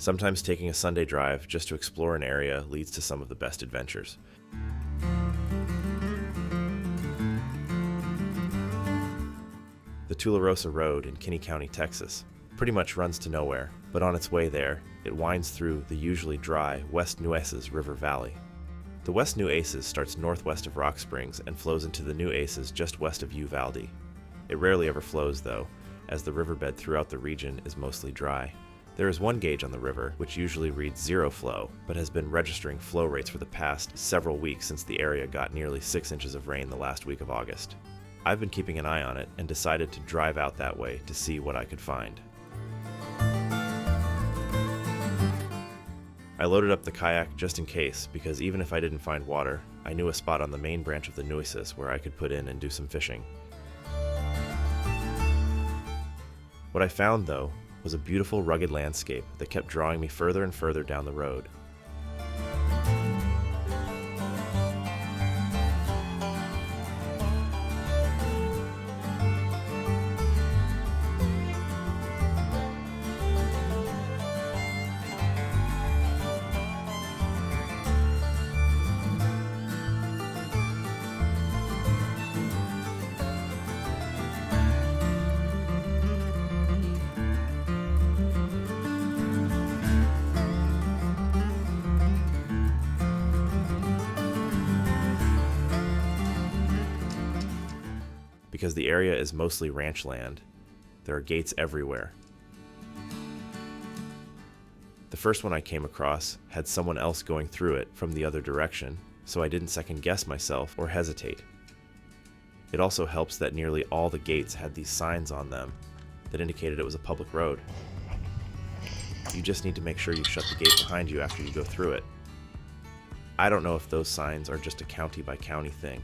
Sometimes taking a Sunday drive just to explore an area leads to some of the best adventures. The Tularosa Road in Kinney County, Texas, pretty much runs to nowhere, but on its way there, it winds through the usually dry West Nueces River Valley. The West Nueces starts northwest of Rock Springs and flows into the Nueces just west of Uvalde. It rarely ever flows, though, as the riverbed throughout the region is mostly dry. There is one gauge on the river, which usually reads zero flow, but has been registering flow rates for the past several weeks since the area got nearly 6 inches of rain the last week of August. I've been keeping an eye on it and decided to drive out that way to see what I could find. I loaded up the kayak just in case, because even if I didn't find water, I knew a spot on the main branch of the Nueces where I could put in and do some fishing. What I found, though, was a beautiful rugged landscape that kept drawing me further and further down the road. Because the area is mostly ranch land, there are gates everywhere. The first one I came across had someone else going through it from the other direction, so I didn't second guess myself or hesitate. It also helps that nearly all the gates had these signs on them that indicated it was a public road. You just need to make sure you shut the gate behind you after you go through it. I don't know if those signs are just a county by county thing,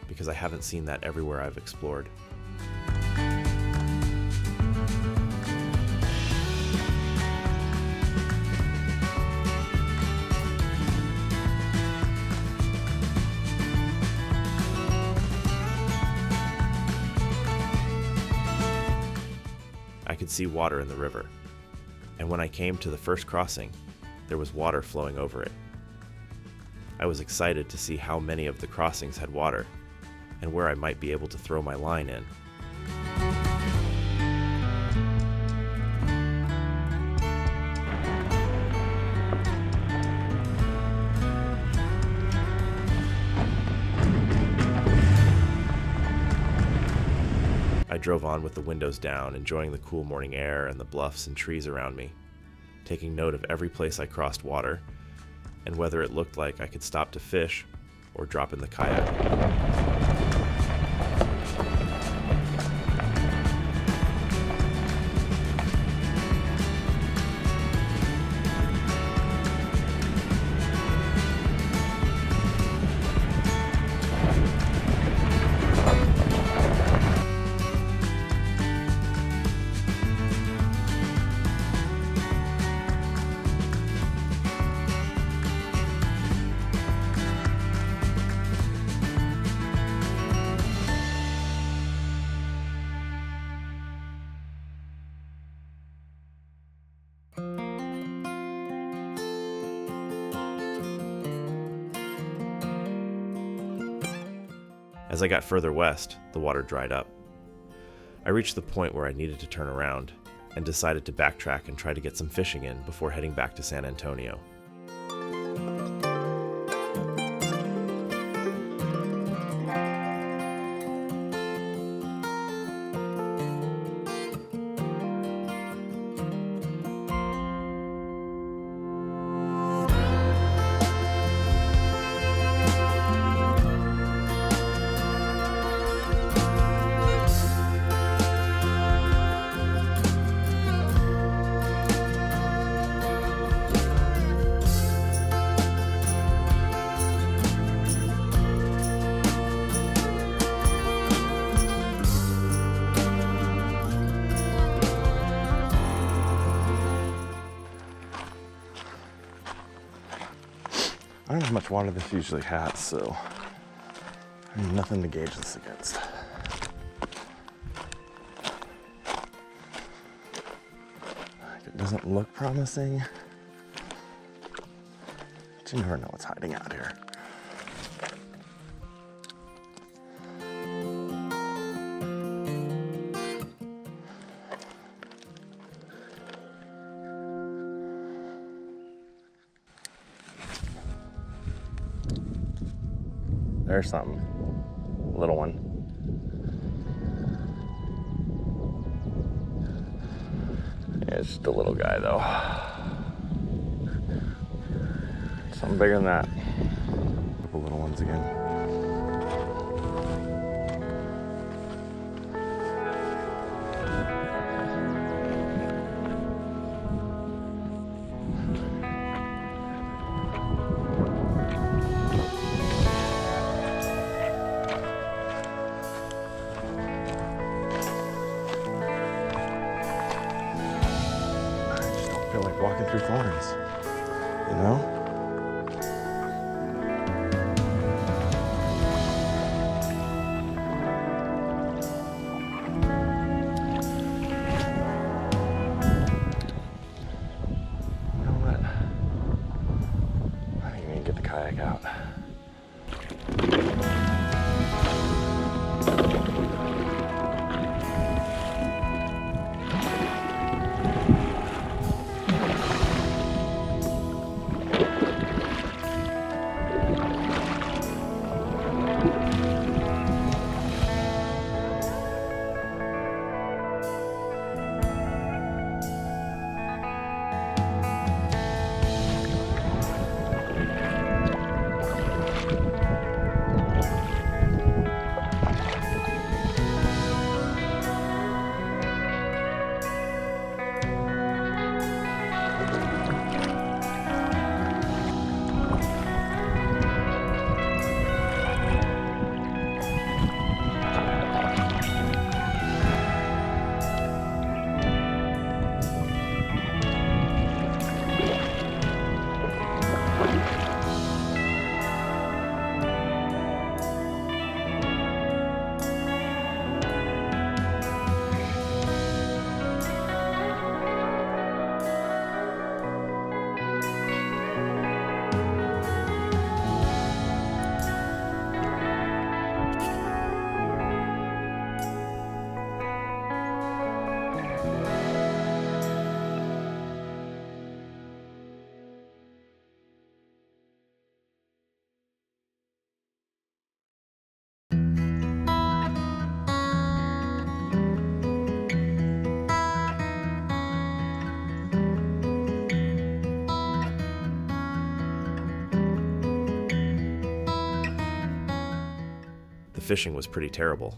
because I haven't seen that everywhere I've explored. I could see water in the river, and when I came to the first crossing, there was water flowing over it. I was excited to see how many of the crossings had water, and where I might be able to throw my line in. I drove on with the windows down, enjoying the cool morning air and the bluffs and trees around me, taking note of every place I crossed water, and whether it looked like I could stop to fish or drop in the kayak. As I got further west, the water dried up. I reached the point where I needed to turn around and decided to backtrack and try to get some fishing in before heading back to San Antonio. I don't know how much water this usually has, so I have nothing to gauge this against. It doesn't look promising, But you never know what's hiding out here. There's something. Little one. Yeah, it's just a little guy though. Something bigger than that. A couple little ones again. I feel like walking through thorns, you know? You know what? I think we can get the kayak out. The fishing was pretty terrible.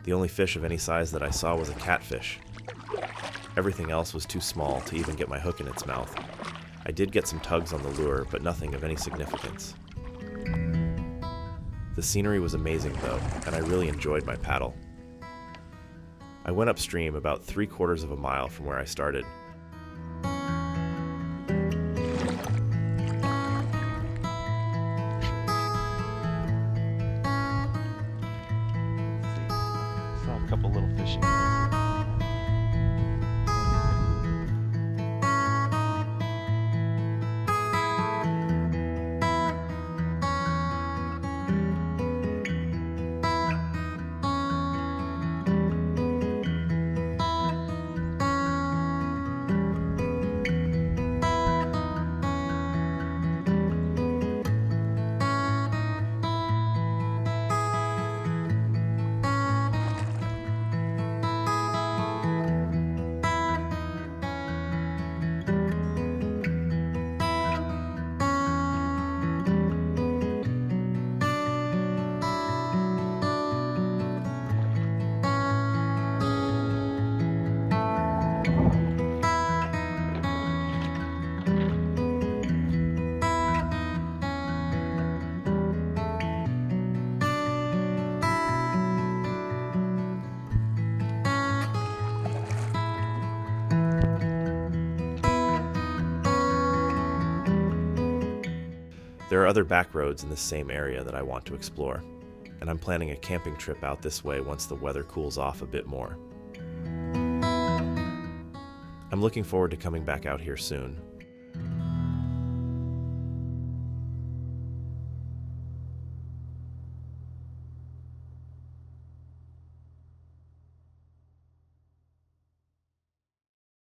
The only fish of any size that I saw was a catfish. Everything else was too small to even get my hook in its mouth. I did get some tugs on the lure, but nothing of any significance. The scenery was amazing though, and I really enjoyed my paddle. I went upstream about 3/4 of a mile from where I started. Saw a couple little fishing boats. There are other back roads in this same area that I want to explore, and I'm planning a camping trip out this way once the weather cools off a bit more. I'm looking forward to coming back out here soon,